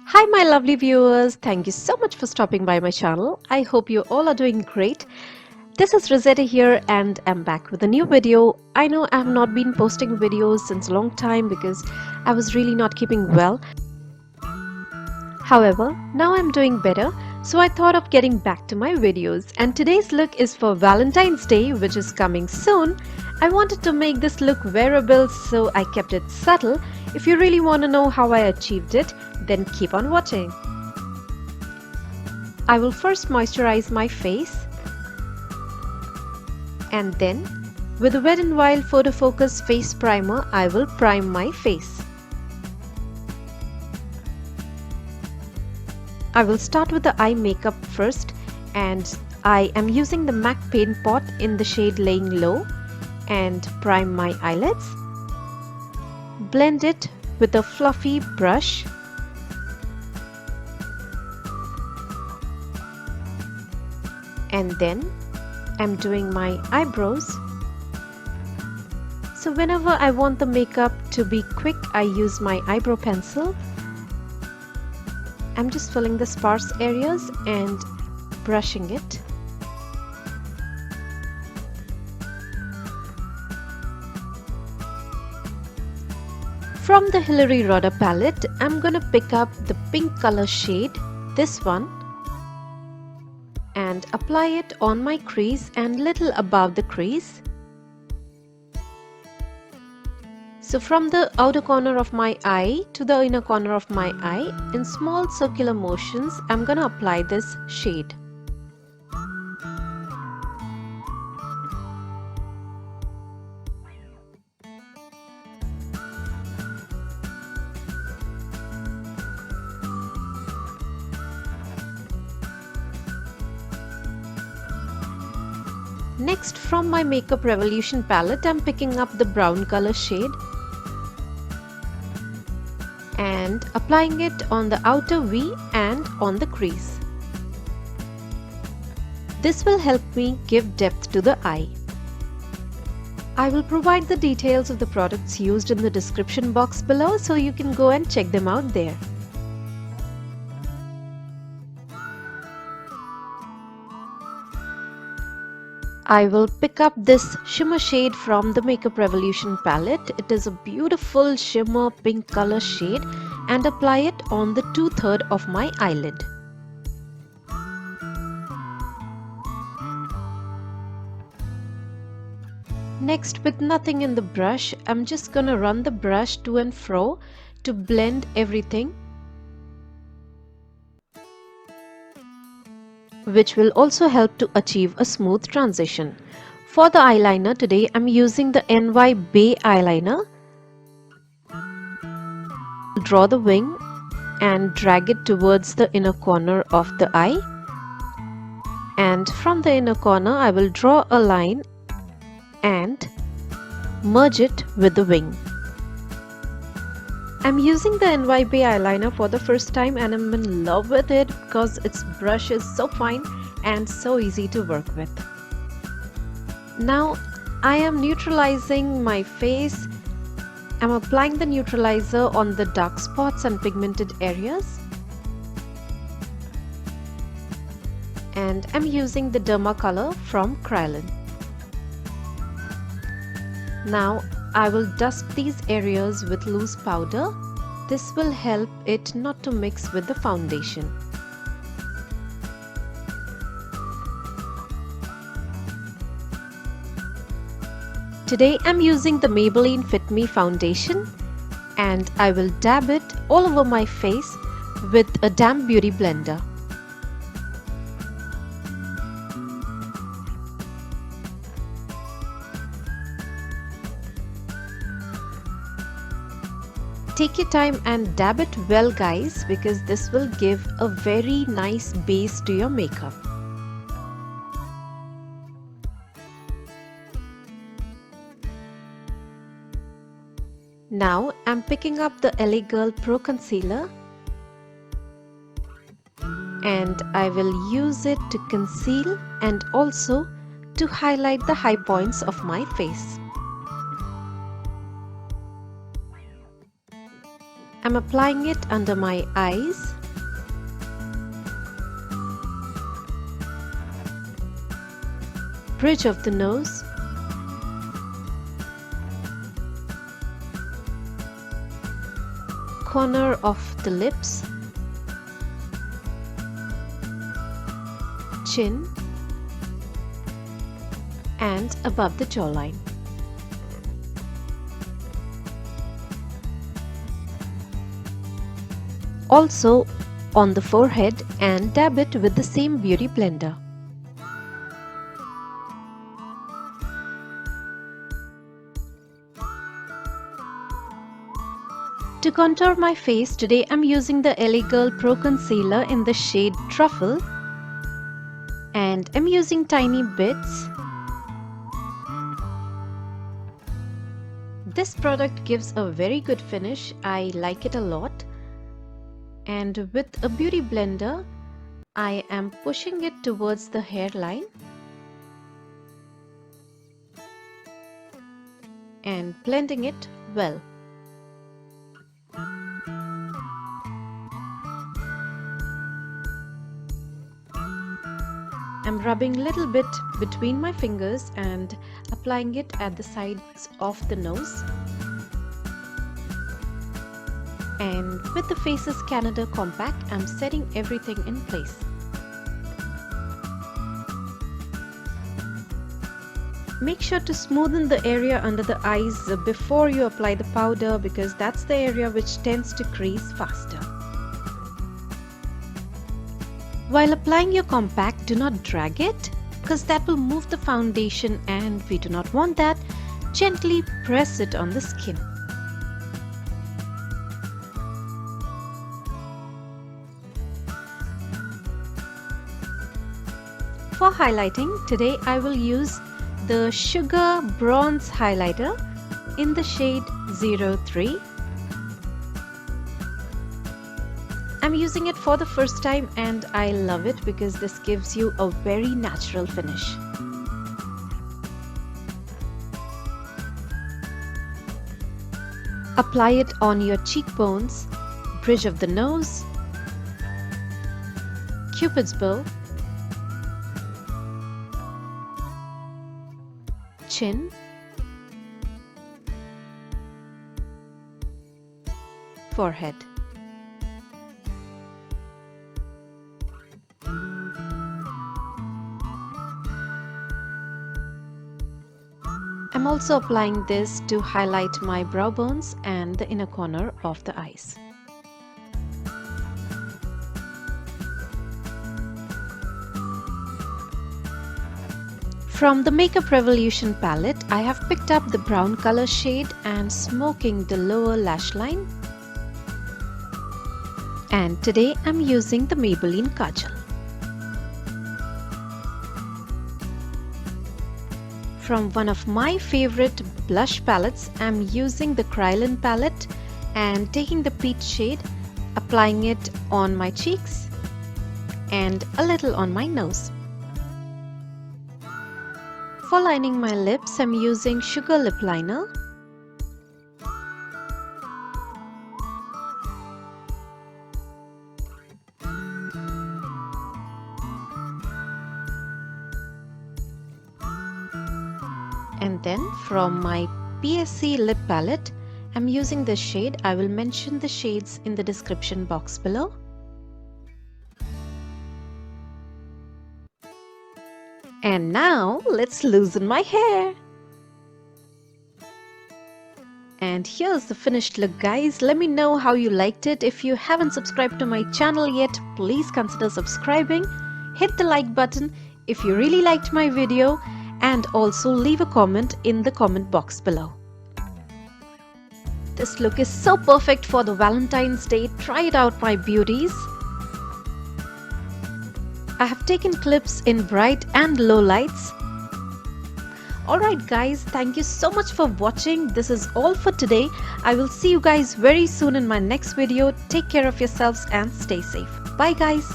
Hi my lovely viewers, thank you so much for stopping by my channel. I hope you all are doing great. This is Rosetta here and I'm back with a new video. I know I have not been posting videos since a long time because I was really not keeping well. However, now I'm doing better, so I thought of getting back to my videos. And today's look is for Valentine's Day, which is coming soon. I wanted to make this look wearable, so I kept it subtle. If you really want to know how I achieved it, then keep on watching. I will first moisturize my face, and then with the Wet n Wild Photofocus face primer, I will prime my face. I will start with the eye makeup first, and I am using the MAC Paint Pot in the shade Laying Low and prime my eyelids. Blend it with a fluffy brush. And then I'm doing my eyebrows. So whenever I want the makeup to be quick, I use my eyebrow pencil. I'm just filling the sparse areas and brushing it. From the Hilary Rodder palette, I'm gonna pick up the pink color shade, this one, and apply it on my crease and little above the crease. So from the outer corner of my eye to the inner corner of my eye, in small circular motions, I'm gonna apply this shade. Next, from my Makeup Revolution palette, I'm picking up the brown color shade and applying it on the outer V and on the crease. This will help me give depth to the eye. I will provide the details of the products used in the description box below, so you can go and check them out there. I will pick up this shimmer shade from the Makeup Revolution palette. It is a beautiful shimmer pink color shade and apply it on the 2/3 of my eyelid. Next, with nothing in the brush, I'm just gonna run the brush to and fro to blend everything, which will also help to achieve a smooth transition. For the eyeliner today, I'm using the NY Bay eyeliner. Draw the wing and drag it towards the inner corner of the eye. And from the inner corner, I will draw a line and merge it with the wing. I'm using the NY Bay eyeliner for the first time and I'm in love with it because its brush is so fine and so easy to work with. Now I am neutralizing my face. I'm applying the neutralizer on the dark spots and pigmented areas. And I'm using the Derma color from Kryolan. Now I will dust these areas with loose powder. This will help it not to mix with the foundation. Today I'm using the Maybelline Fit Me foundation and I will dab it all over my face with a damp beauty blender. Take your time and dab it well, guys, because this will give a very nice base to your makeup. Now I'm picking up the LA Girl Pro Concealer and I will use it to conceal and also to highlight the high points of my face. I'm applying it under my eyes, bridge of the nose, corner of the lips, chin, and above the jawline. Also on the forehead, and dab it with the same beauty blender. To contour my face, today I'm using the LA Girl Pro Concealer in the shade Truffle, and I'm using tiny bits. This product gives a very good finish. I like it a lot. And with a beauty blender, I am pushing it towards the hairline and blending it well. I'm rubbing a little bit between my fingers and applying it at the sides of the nose. And with the Faces Canada Compact, I'm setting everything in place. Make sure to smoothen the area under the eyes before you apply the powder, because that's the area which tends to crease faster. While applying your compact, do not drag it, because that will move the foundation and we do not want that. Gently press it on the skin. For highlighting, today I will use the Sugar Bronze Highlighter in the shade 03. I'm using it for the first time and I love it because this gives you a very natural finish. Apply it on your cheekbones, bridge of the nose, Cupid's bow, chin, forehead. I'm also applying this to highlight my brow bones and the inner corner of the eyes. From the Makeup Revolution palette, I have picked up the brown color shade and smoking the lower lash line. And today I'm using the Maybelline Kajal. From one of my favorite blush palettes, I'm using the Kryolan palette and taking the peach shade, applying it on my cheeks and a little on my nose. For lining my lips, I'm using Sugar Lip Liner. And then from my PSC lip palette, I'm using this shade. I will mention the shades in the description box below. And now let's loosen my hair. And here's the finished look, guys. Let me know how you liked it. If you haven't subscribed to my channel yet, please consider subscribing. Hit the like button if you really liked my video, and also leave a comment in the comment box below. This look is so perfect for the Valentine's Day. Try it out, my beauties. I have taken clips in bright and low lights. Alright guys, thank you so much for watching. This is all for today. I will see you guys very soon in my next video. Take care of yourselves and stay safe. Bye guys.